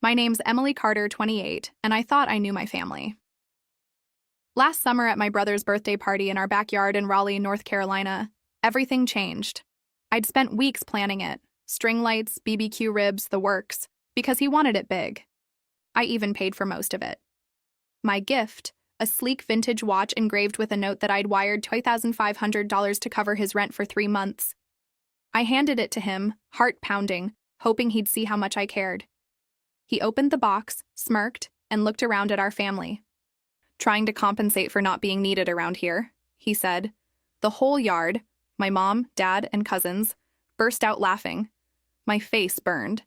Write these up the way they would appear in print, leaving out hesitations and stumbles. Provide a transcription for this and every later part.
My name's Emily Carter, 28, and I thought I knew my family. Last summer at my brother's birthday party in our backyard in Raleigh, North Carolina, everything changed. I'd spent weeks planning it, string lights, BBQ ribs, the works, because he wanted it big. I even paid for most of it. My gift, a sleek vintage watch engraved with a note that I'd wired $2,500 to cover his rent for 3 months. I handed it to him, heart pounding, hoping he'd see how much I cared. He opened the box, smirked, and looked around at our family. "Trying to compensate for not being needed around here," he said. The whole yard, my mom, dad, and cousins, burst out laughing. My face burned.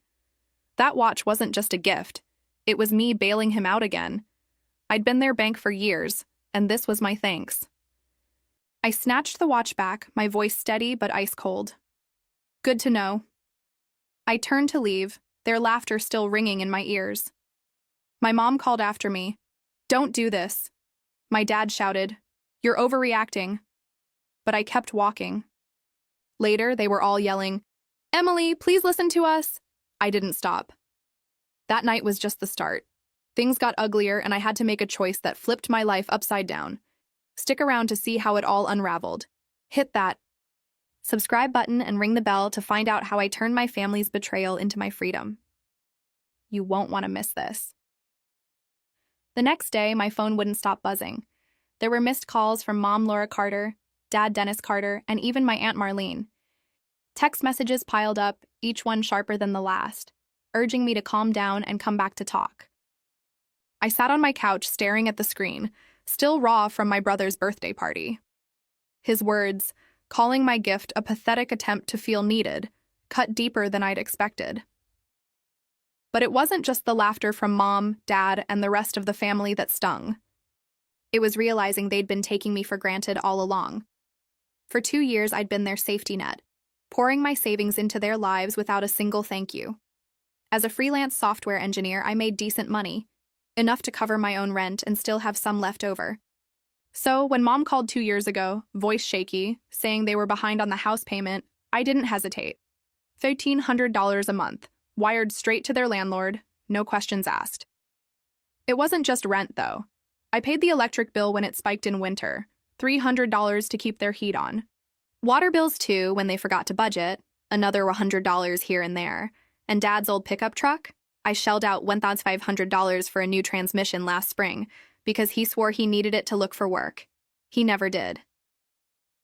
That watch wasn't just a gift. It was me bailing him out again. I'd been their bank for years, and this was my thanks. I snatched the watch back, my voice steady but ice cold. "Good to know." I turned to leave, their laughter still ringing in my ears. My mom called after me. "Don't do this." My dad shouted, "You're overreacting." But I kept walking. Later, they were all yelling, "Emily, please listen to us." I didn't stop. That night was just the start. Things got uglier, and I had to make a choice that flipped my life upside down. Stick around to see how it all unraveled. Hit that subscribe button and ring the bell to find out how I turned my family's betrayal into my freedom. You won't want to miss this. The next day, my phone wouldn't stop buzzing. There were missed calls from Mom Laura Carter, Dad Dennis Carter, and even my Aunt Marlene. Text messages piled up, each one sharper than the last, urging me to calm down and come back to talk. I sat on my couch staring at the screen, still raw from my brother's birthday party. His words, calling my gift a pathetic attempt to feel needed, cut deeper than I'd expected. But it wasn't just the laughter from Mom, Dad, and the rest of the family that stung. It was realizing they'd been taking me for granted all along. For 2 years, I'd been their safety net, pouring my savings into their lives without a single thank you. As a freelance software engineer, I made decent money, enough to cover my own rent and still have some left over. So when Mom called 2 years ago, voice shaky, saying they were behind on the house payment, I didn't hesitate. $1,300 a month, wired straight to their landlord, no questions asked. It wasn't just rent, though. I paid the electric bill when it spiked in winter, $300 to keep their heat on. Water bills, too, when they forgot to budget, another $100 here and there. And Dad's old pickup truck? I shelled out $1,500 for a new transmission last spring because he swore he needed it to look for work. He never did.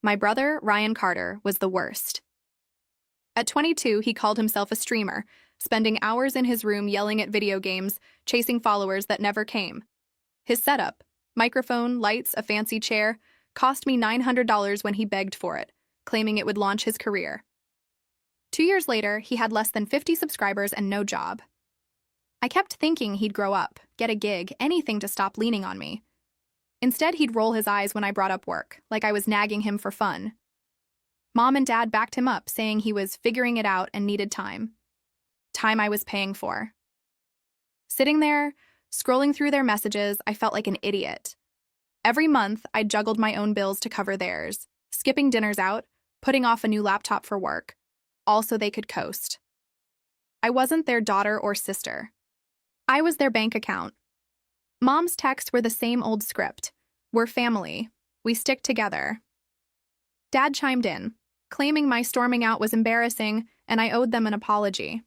My brother, Ryan Carter, was the worst. At 22, he called himself a streamer, spending hours in his room yelling at video games, chasing followers that never came. His setup, microphone, lights, a fancy chair, cost me $900 when he begged for it, claiming it would launch his career. 2 years later, he had less than 50 subscribers and no job. I kept thinking he'd grow up, get a gig, anything to stop leaning on me. Instead, he'd roll his eyes when I brought up work, like I was nagging him for fun. Mom and Dad backed him up, saying he was figuring it out and needed time. Time I was paying for. Sitting there, scrolling through their messages, I felt like an idiot. Every month, I juggled my own bills to cover theirs, skipping dinners out, putting off a new laptop for work, all so they could coast. I wasn't their daughter or sister. I was their bank account. Mom's texts were the same old script. "We're family. We stick together." Dad chimed in, claiming my storming out was embarrassing and I owed them an apology.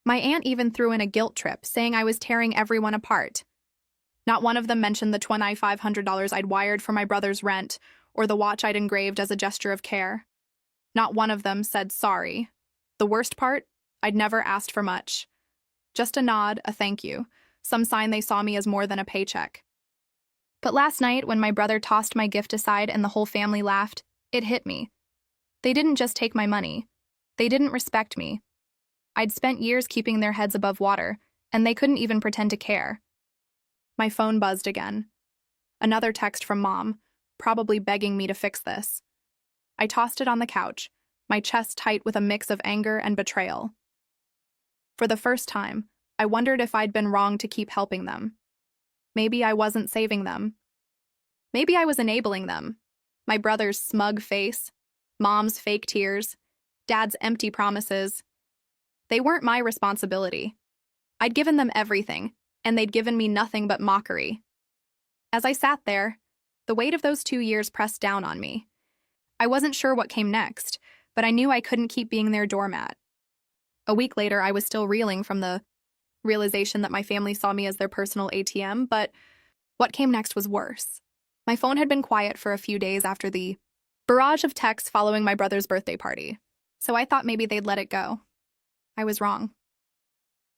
My aunt even threw in a guilt trip, saying I was tearing everyone apart. Not one of them mentioned the $2,500 I'd wired for my brother's rent or the watch I'd engraved as a gesture of care. Not one of them said sorry. The worst part? I'd never asked for much. Just a nod, a thank you, some sign they saw me as more than a paycheck. But last night, when my brother tossed my gift aside and the whole family laughed, it hit me. They didn't just take my money. They didn't respect me. I'd spent years keeping their heads above water, and they couldn't even pretend to care. My phone buzzed again. Another text from Mom, probably begging me to fix this. I tossed it on the couch, my chest tight with a mix of anger and betrayal. For the first time, I wondered if I'd been wrong to keep helping them. Maybe I wasn't saving them. Maybe I was enabling them. My brother's smug face, Mom's fake tears, Dad's empty promises. They weren't my responsibility. I'd given them everything, and they'd given me nothing but mockery. As I sat there, the weight of those 2 years pressed down on me. I wasn't sure what came next, but I knew I couldn't keep being their doormat. A week later, I was still reeling from the realization that my family saw me as their personal ATM, but what came next was worse. My phone had been quiet for a few days after the barrage of texts following my brother's birthday party, so I thought maybe they'd let it go. I was wrong.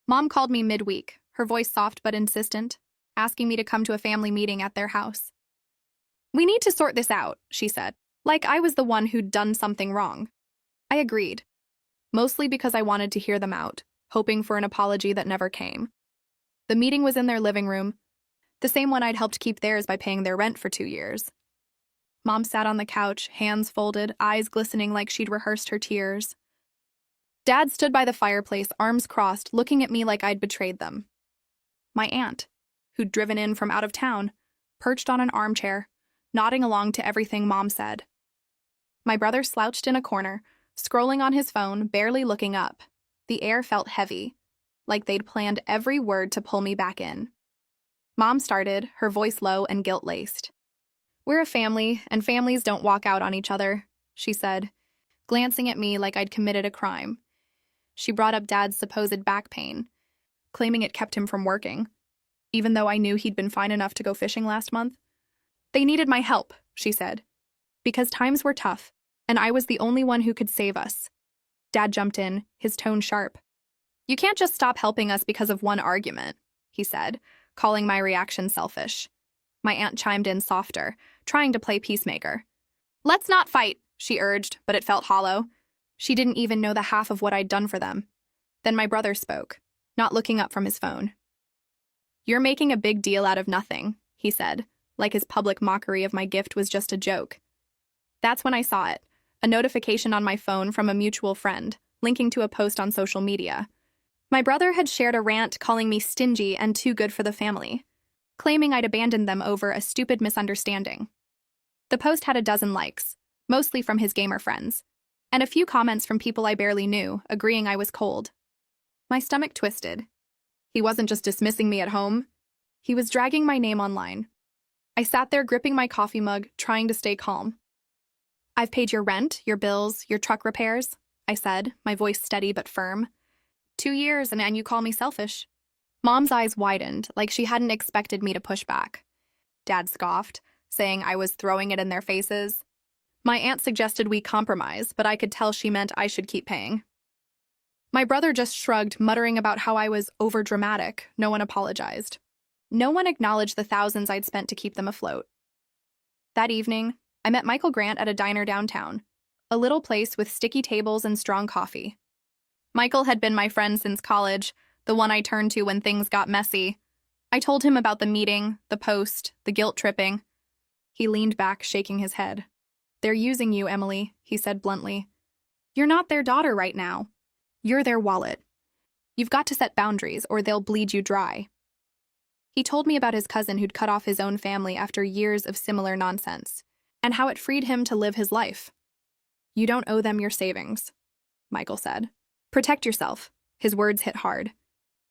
Mom called me midweek, her voice soft but insistent, asking me to come to a family meeting at their house. "We need to sort this out," she said, like I was the one who'd done something wrong. I agreed, mostly because I wanted to hear them out, hoping for an apology that never came. The meeting was in their living room, the same one I'd helped keep theirs by paying their rent for 2 years. Mom sat on the couch, hands folded, eyes glistening like she'd rehearsed her tears. Dad stood by the fireplace, arms crossed, looking at me like I'd betrayed them. My aunt, who'd driven in from out of town, perched on an armchair, nodding along to everything Mom said. My brother slouched in a corner, scrolling on his phone, barely looking up. The air felt heavy, like they'd planned every word to pull me back in. Mom started, her voice low and guilt-laced. "We're a family, and families don't walk out on each other," she said, glancing at me like I'd committed a crime. She brought up Dad's supposed back pain, claiming it kept him from working, even though I knew he'd been fine enough to go fishing last month. "They needed my help," she said, "because times were tough, and I was the only one who could save us." Dad jumped in, his tone sharp. "You can't just stop helping us because of one argument," he said, calling my reaction selfish. My aunt chimed in softer, trying to play peacemaker. "Let's not fight," she urged, but it felt hollow. She didn't even know the half of what I'd done for them. Then my brother spoke, not looking up from his phone. "You're making a big deal out of nothing," he said, like his public mockery of my gift was just a joke. That's when I saw it, a notification on my phone from a mutual friend, linking to a post on social media. My brother had shared a rant calling me stingy and too good for the family, claiming I'd abandoned them over a stupid misunderstanding. The post had 12 likes, mostly from his gamer friends, and a few comments from people I barely knew, agreeing I was cold. My stomach twisted. He wasn't just dismissing me at home, he was dragging my name online. I sat there gripping my coffee mug, trying to stay calm. "I've paid your rent, your bills, your truck repairs," I said, my voice steady but firm. 2 years and you call me selfish." Mom's eyes widened, like she hadn't expected me to push back. Dad scoffed, saying I was throwing it in their faces. My aunt suggested we compromise, but I could tell she meant I should keep paying. My brother just shrugged, muttering about how I was overdramatic. No one apologized. No one acknowledged the thousands I'd spent to keep them afloat. That evening, I met Michael Grant at a diner downtown, a little place with sticky tables and strong coffee. Michael had been my friend since college, the one I turned to when things got messy. I told him about the meeting, the post, the guilt-tripping. He leaned back, shaking his head. "They're using you, Emily," he said bluntly. "You're not their daughter right now. You're their wallet. You've got to set boundaries, or they'll bleed you dry." He told me about his cousin who'd cut off his own family after years of similar nonsense, and how it freed him to live his life. "You don't owe them your savings," Michael said. "Protect yourself." His words hit hard.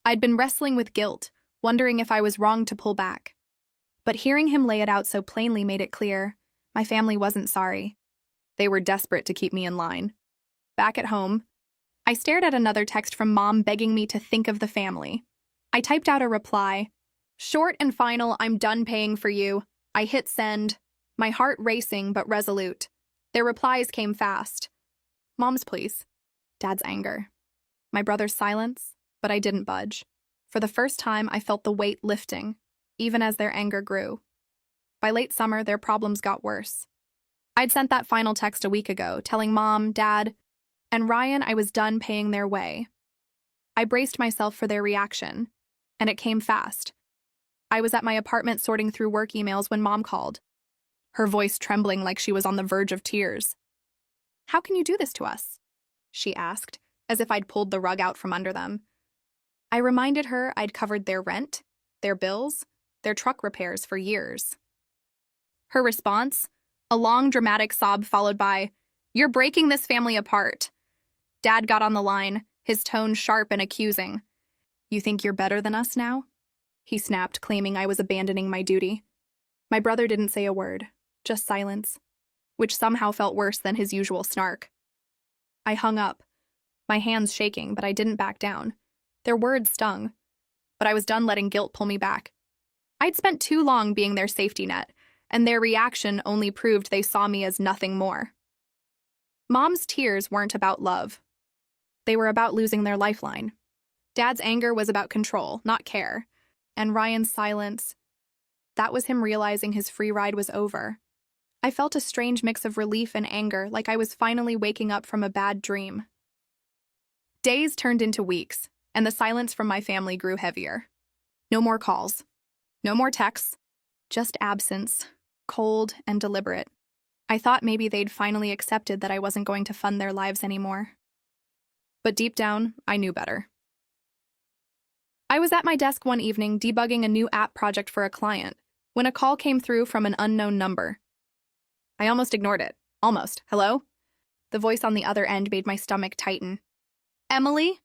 I'd been wrestling with guilt, wondering if I was wrong to pull back. But hearing him lay it out so plainly made it clear my family wasn't sorry. They were desperate to keep me in line. Back at home, I stared at another text from Mom begging me to think of the family. I typed out a reply. Short and final, "I'm done paying for you." I hit send, my heart racing but resolute. Their replies came fast. Mom's please. Dad's anger. My brother's silence, but I didn't budge. For the first time, I felt the weight lifting, even as their anger grew. By late summer, their problems got worse. I'd sent that final text a week ago, telling Mom, Dad, and Ryan I was done paying their way. I braced myself for their reaction, and it came fast. I was at my apartment sorting through work emails when Mom called, her voice trembling like she was on the verge of tears. "How can you do this to us?" she asked, as if I'd pulled the rug out from under them. I reminded her I'd covered their rent, their bills, their truck repairs for years. Her response? A long, dramatic sob followed by, "You're breaking this family apart." Dad got on the line, his tone sharp and accusing. You think you're better than us now? He snapped, claiming I was abandoning my duty. My brother didn't say a word, just silence, which somehow felt worse than his usual snark. I hung up, my hands shaking, but I didn't back down. Their words stung, but I was done letting guilt pull me back. I'd spent too long being their safety net, and their reaction only proved they saw me as nothing more. Mom's tears weren't about love. They were about losing their lifeline. Dad's anger was about control, not care. And Ryan's silence, that was him realizing his free ride was over. I felt a strange mix of relief and anger, like I was finally waking up from a bad dream. Days turned into weeks, and the silence from my family grew heavier. No more calls. No more texts. Just absence, cold and deliberate. I thought maybe they'd finally accepted that I wasn't going to fund their lives anymore. But deep down, I knew better. I was at my desk one evening debugging a new app project for a client when a call came through from an unknown number. I almost ignored it. Almost. Hello? The voice on the other end made my stomach tighten. Emily?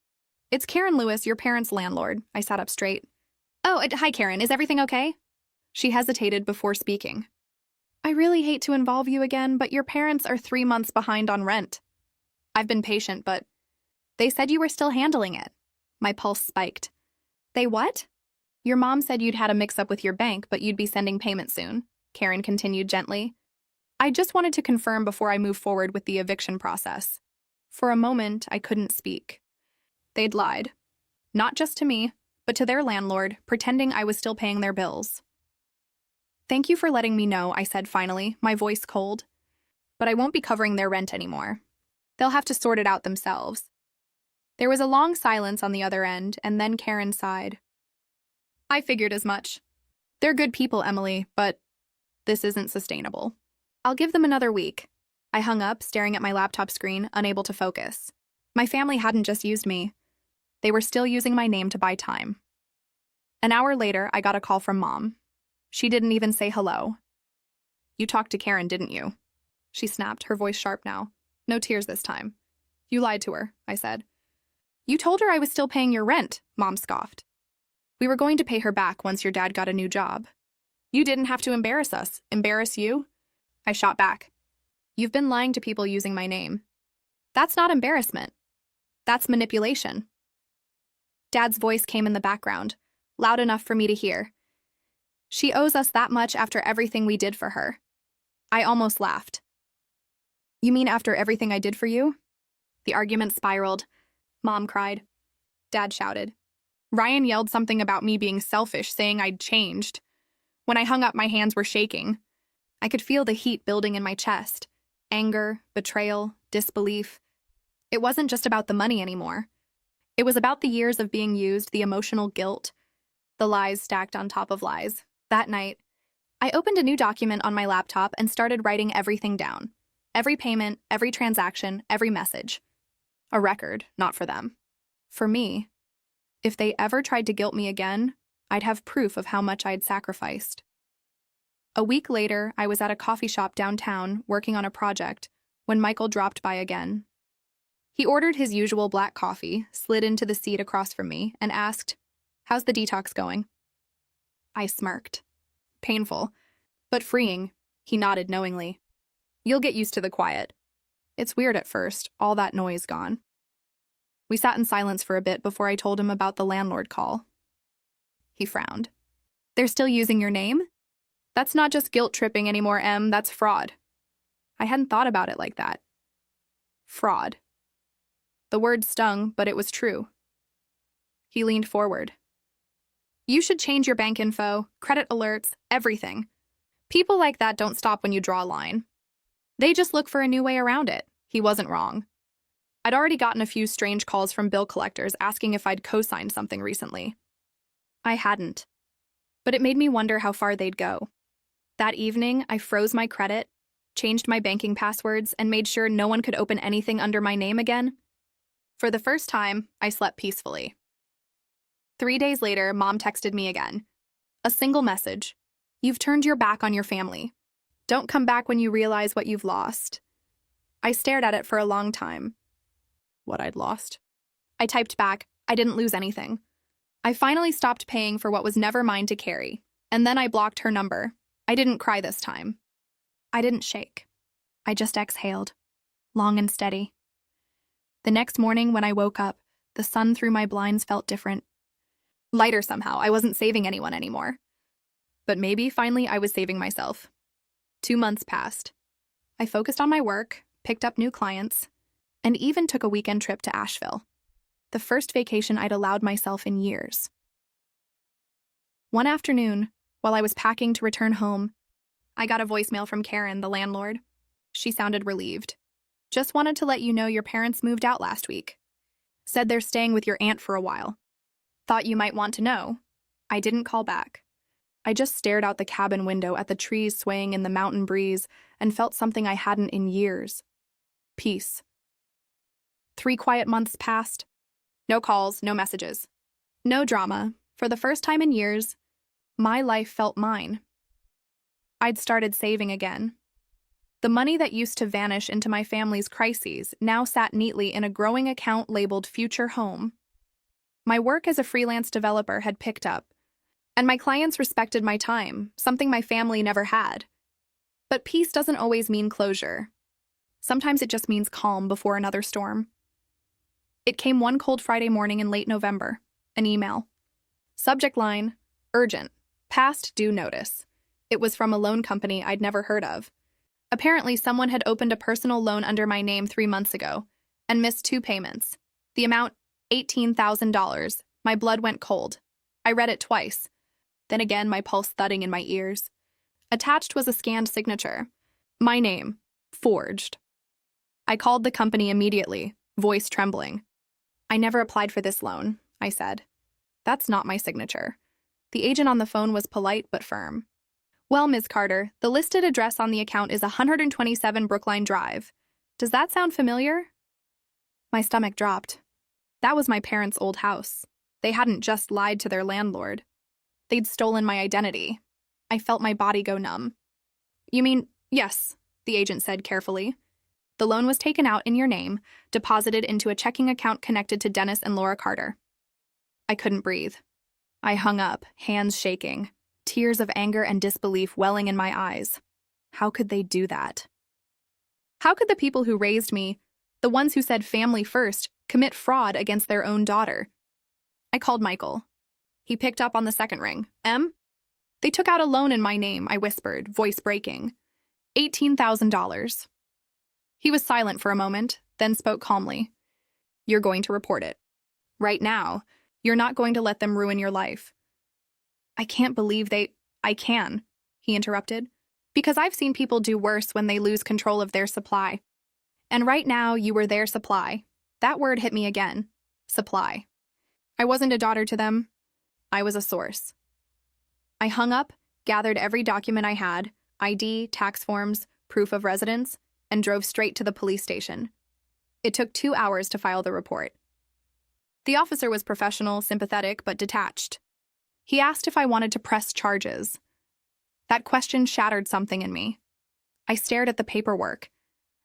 It's Karen Lewis, your parents' landlord. I sat up straight. Oh, hi, Karen. Is everything okay? She hesitated before speaking. I really hate to involve you again, but your parents are 3 months behind on rent. I've been patient, but they said you were still handling it. My pulse spiked. They what? Your mom said you'd had a mix-up with your bank, but you'd be sending payment soon, Karen continued gently. I just wanted to confirm before I move forward with the eviction process. For a moment, I couldn't speak. They'd lied. Not just to me, but to their landlord, pretending I was still paying their bills. Thank you for letting me know, I said finally, my voice cold. But I won't be covering their rent anymore. They'll have to sort it out themselves. There was a long silence on the other end, and then Karen sighed. I figured as much. They're good people, Emily, but this isn't sustainable. I'll give them another week. I hung up, staring at my laptop screen, unable to focus. My family hadn't just used me. They were still using my name to buy time. An hour later, I got a call from Mom. She didn't even say hello. You talked to Karen, didn't you? She snapped, her voice sharp now. No tears this time. You lied to her, I said. You told her I was still paying your rent, Mom scoffed. We were going to pay her back once your dad got a new job. You didn't have to embarrass us. Embarrass you? I shot back. You've been lying to people using my name. That's not embarrassment. That's manipulation. Dad's voice came in the background, loud enough for me to hear. She owes us that much after everything we did for her. I almost laughed. You mean after everything I did for you? The argument spiraled. Mom cried. Dad shouted. Ryan yelled something about me being selfish, saying I'd changed. When I hung up, my hands were shaking. I could feel the heat building in my chest. Anger, betrayal, disbelief. It wasn't just about the money anymore. It was about the years of being used, the emotional guilt, the lies stacked on top of lies. That night, I opened a new document on my laptop and started writing everything down. Every payment, every transaction, every message. A record, not for them. For me. If they ever tried to guilt me again, I'd have proof of how much I'd sacrificed. A week later, I was at a coffee shop downtown working on a project when Michael dropped by again. He ordered his usual black coffee, slid into the seat across from me, and asked, "How's the detox going?" I smirked. Painful, but freeing. He nodded knowingly. You'll get used to the quiet. It's weird at first, all that noise gone. We sat in silence for a bit before I told him about the landlord call. He frowned. They're still using your name? That's not just guilt tripping anymore, Em, that's fraud. I hadn't thought about it like that. Fraud. The word stung, but it was true. He leaned forward. You should change your bank info, credit alerts, everything. People like that don't stop when you draw a line. They just look for a new way around it. He wasn't wrong. I'd already gotten a few strange calls from bill collectors asking if I'd co-signed something recently. I hadn't. But it made me wonder how far they'd go. That evening, I froze my credit, changed my banking passwords, and made sure no one could open anything under my name again. For the first time, I slept peacefully. 3 days later, Mom texted me again. A single message. You've turned your back on your family. Don't come back when you realize what you've lost. I stared at it for a long time. What I'd lost? I typed back, I didn't lose anything. I finally stopped paying for what was never mine to carry, and then I blocked her number. I didn't cry this time. I didn't shake. I just exhaled, long and steady. The next morning when I woke up, the sun through my blinds felt different. Lighter somehow. I wasn't saving anyone anymore. But maybe finally I was saving myself. 2 months passed. I focused on my work, picked up new clients, and even took a weekend trip to Asheville. The first vacation I'd allowed myself in years. One afternoon, while I was packing to return home, I got a voicemail from Karen, the landlord. She sounded relieved. Just wanted to let you know your parents moved out last week. Said they're staying with your aunt for a while. Thought you might want to know. I didn't call back. I just stared out the cabin window at the trees swaying in the mountain breeze and felt something I hadn't in years. Peace. 3 quiet months passed. No calls, no messages. No drama. For the first time in years, my life felt mine. I'd started saving again. The money that used to vanish into my family's crises now sat neatly in a growing account labeled Future Home. My work as a freelance developer had picked up, and my clients respected my time, something my family never had. But peace doesn't always mean closure. Sometimes it just means calm before another storm. It came one cold Friday morning in late November, an email. Subject line, urgent, past due notice. It was from a loan company I'd never heard of. Apparently, someone had opened a personal loan under my name 3 months ago and missed 2 payments. The amount, $18,000. My blood went cold. I read it twice. Then again, my pulse thudding in my ears. Attached was a scanned signature. My name, forged. I called the company immediately, voice trembling. I never applied for this loan, I said. That's not my signature. The agent on the phone was polite but firm. Well, Ms. Carter, the listed address on the account is 127 Brookline Drive. Does that sound familiar? My stomach dropped. That was my parents' old house. They hadn't just lied to their landlord. They'd stolen my identity. I felt my body go numb. You mean, yes, the agent said carefully. The loan was taken out in your name, deposited into a checking account connected to Dennis and Laura Carter. I couldn't breathe. I hung up, hands shaking, tears of anger and disbelief welling in my eyes. How could they do that? How could the people who raised me, the ones who said family first, commit fraud against their own daughter? I called Michael. He picked up on the second ring. Em? They took out a loan in my name, I whispered, voice breaking. $18,000. He was silent for a moment, then spoke calmly. You're going to report it. Right now, you're not going to let them ruin your life. I can't believe I can, he interrupted, because I've seen people do worse when they lose control of their supply. And right now, you were their supply. That word hit me again. Supply. I wasn't a daughter to them. I was a source. I hung up, gathered every document I had, ID, tax forms, proof of residence, and drove straight to the police station. It took 2 hours to file the report. The officer was professional, sympathetic, but detached. He asked if I wanted to press charges. That question shattered something in me. I stared at the paperwork,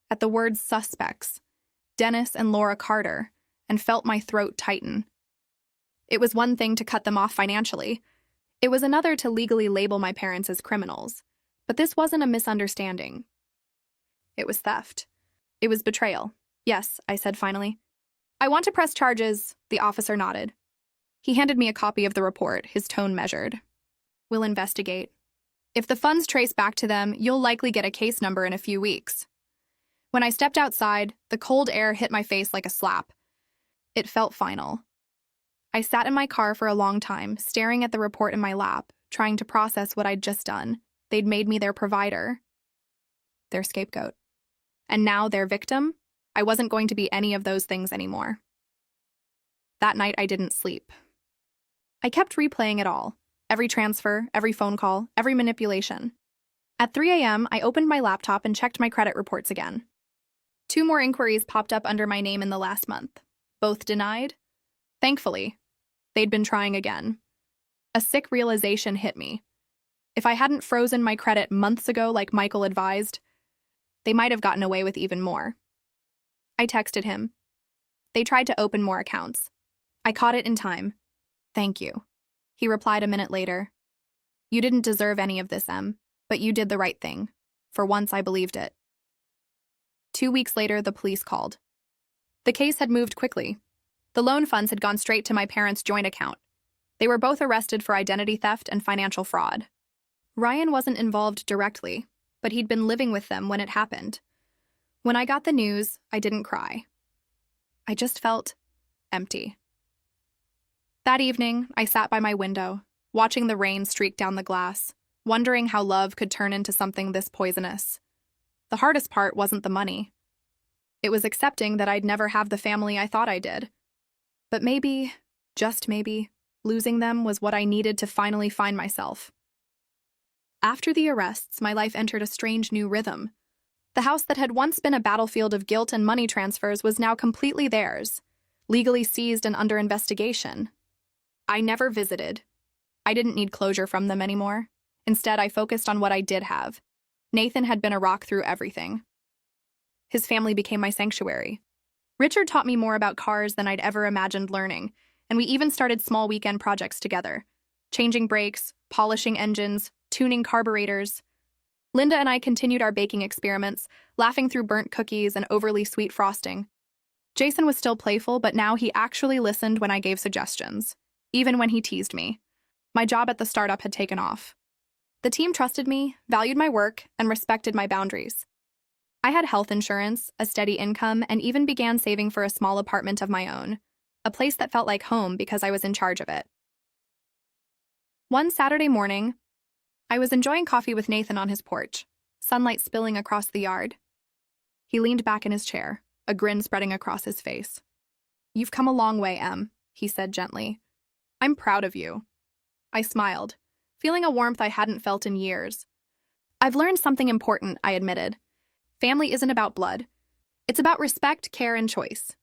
at the words suspects, Dennis and Laura Carter, and felt my throat tighten. It was one thing to cut them off financially. It was another to legally label my parents as criminals. But this wasn't a misunderstanding. It was theft. It was betrayal. Yes, I said finally. I want to press charges, the officer nodded. He handed me a copy of the report, his tone measured. We'll investigate. If the funds trace back to them, you'll likely get a case number in a few weeks. When I stepped outside, the cold air hit my face like a slap. It felt final. I sat in my car for a long time, staring at the report in my lap, trying to process what I'd just done. They'd made me their provider, their scapegoat. And now their victim? I wasn't going to be any of those things anymore. That night, I didn't sleep. I kept replaying it all. Every transfer, every phone call, every manipulation. At 3 a.m., I opened my laptop and checked my credit reports again. 2 more inquiries popped up under my name in the last month. Both denied. Thankfully, they'd been trying again. A sick realization hit me. If I hadn't frozen my credit months ago like Michael advised, they might have gotten away with even more. I texted him. They tried to open more accounts. I caught it in time. Thank you. He replied a minute later. You didn't deserve any of this, Em, but you did the right thing. For once, I believed it. 2 weeks later, the police called. The case had moved quickly. The loan funds had gone straight to my parents' joint account. They were both arrested for identity theft and financial fraud. Ryan wasn't involved directly, but he'd been living with them when it happened. When I got the news, I didn't cry. I just felt empty. That evening, I sat by my window, watching the rain streak down the glass, wondering how love could turn into something this poisonous. The hardest part wasn't the money. It was accepting that I'd never have the family I thought I did. But maybe, just maybe, losing them was what I needed to finally find myself. After the arrests, my life entered a strange new rhythm. The house that had once been a battlefield of guilt and money transfers was now completely theirs, legally seized and under investigation. I never visited. I didn't need closure from them anymore. Instead, I focused on what I did have. Nathan had been a rock through everything. His family became my sanctuary. Richard taught me more about cars than I'd ever imagined learning, and we even started small weekend projects together, changing brakes, polishing engines, tuning carburetors. Linda and I continued our baking experiments, laughing through burnt cookies and overly sweet frosting. Jason was still playful, but now he actually listened when I gave suggestions, even when he teased me. My job at the startup had taken off. The team trusted me, valued my work, and respected my boundaries. I had health insurance, a steady income, and even began saving for a small apartment of my own, a place that felt like home because I was in charge of it. One Saturday morning, I was enjoying coffee with Nathan on his porch, sunlight spilling across the yard. He leaned back in his chair, a grin spreading across his face. "You've come a long way, Em," he said gently. "I'm proud of you." I smiled, feeling a warmth I hadn't felt in years. "I've learned something important," I admitted. "Family isn't about blood. It's about respect, care, and choice.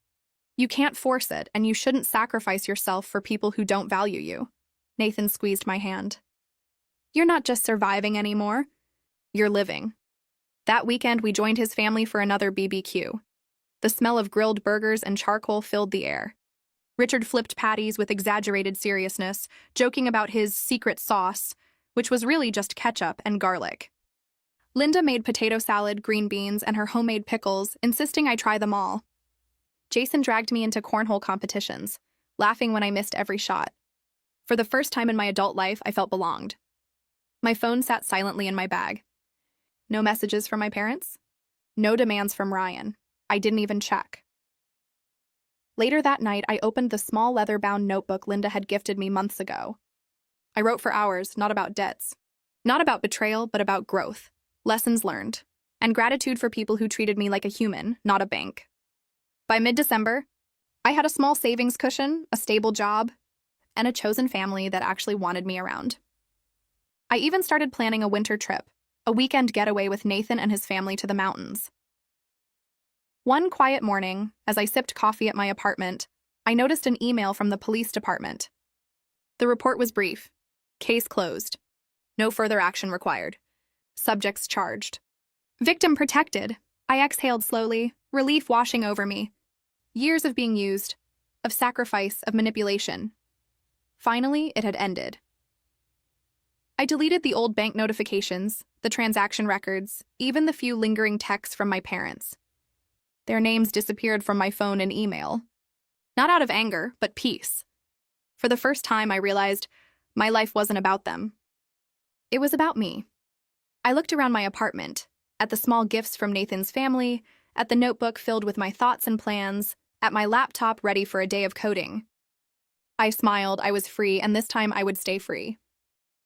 You can't force it, and you shouldn't sacrifice yourself for people who don't value you." Nathan squeezed my hand. "You're not just surviving anymore. You're living." That weekend, we joined his family for another BBQ. The smell of grilled burgers and charcoal filled the air. Richard flipped patties with exaggerated seriousness, joking about his secret sauce, which was really just ketchup and garlic. Linda made potato salad, green beans, and her homemade pickles, insisting I try them all. Jason dragged me into cornhole competitions, laughing when I missed every shot. For the first time in my adult life, I felt belonged. My phone sat silently in my bag. No messages from my parents. No demands from Ryan. I didn't even check. Later that night, I opened the small leather-bound notebook Linda had gifted me months ago. I wrote for hours, not about debts. Not about betrayal, but about growth, lessons learned, and gratitude for people who treated me like a human, not a bank. By mid-December, I had a small savings cushion, a stable job, and a chosen family that actually wanted me around. I even started planning a winter trip, a weekend getaway with Nathan and his family to the mountains. One quiet morning, as I sipped coffee at my apartment, I noticed an email from the police department. The report was brief. Case closed. No further action required. Subjects charged. Victim protected. I exhaled slowly, relief washing over me. Years of being used, of sacrifice, of manipulation. Finally, it had ended. I deleted the old bank notifications, the transaction records, even the few lingering texts from my parents. Their names disappeared from my phone and email. Not out of anger, but peace. For the first time, I realized my life wasn't about them. It was about me. I looked around my apartment, at the small gifts from Nathan's family, at the notebook filled with my thoughts and plans, at my laptop ready for a day of coding. I smiled, I was free, and this time I would stay free.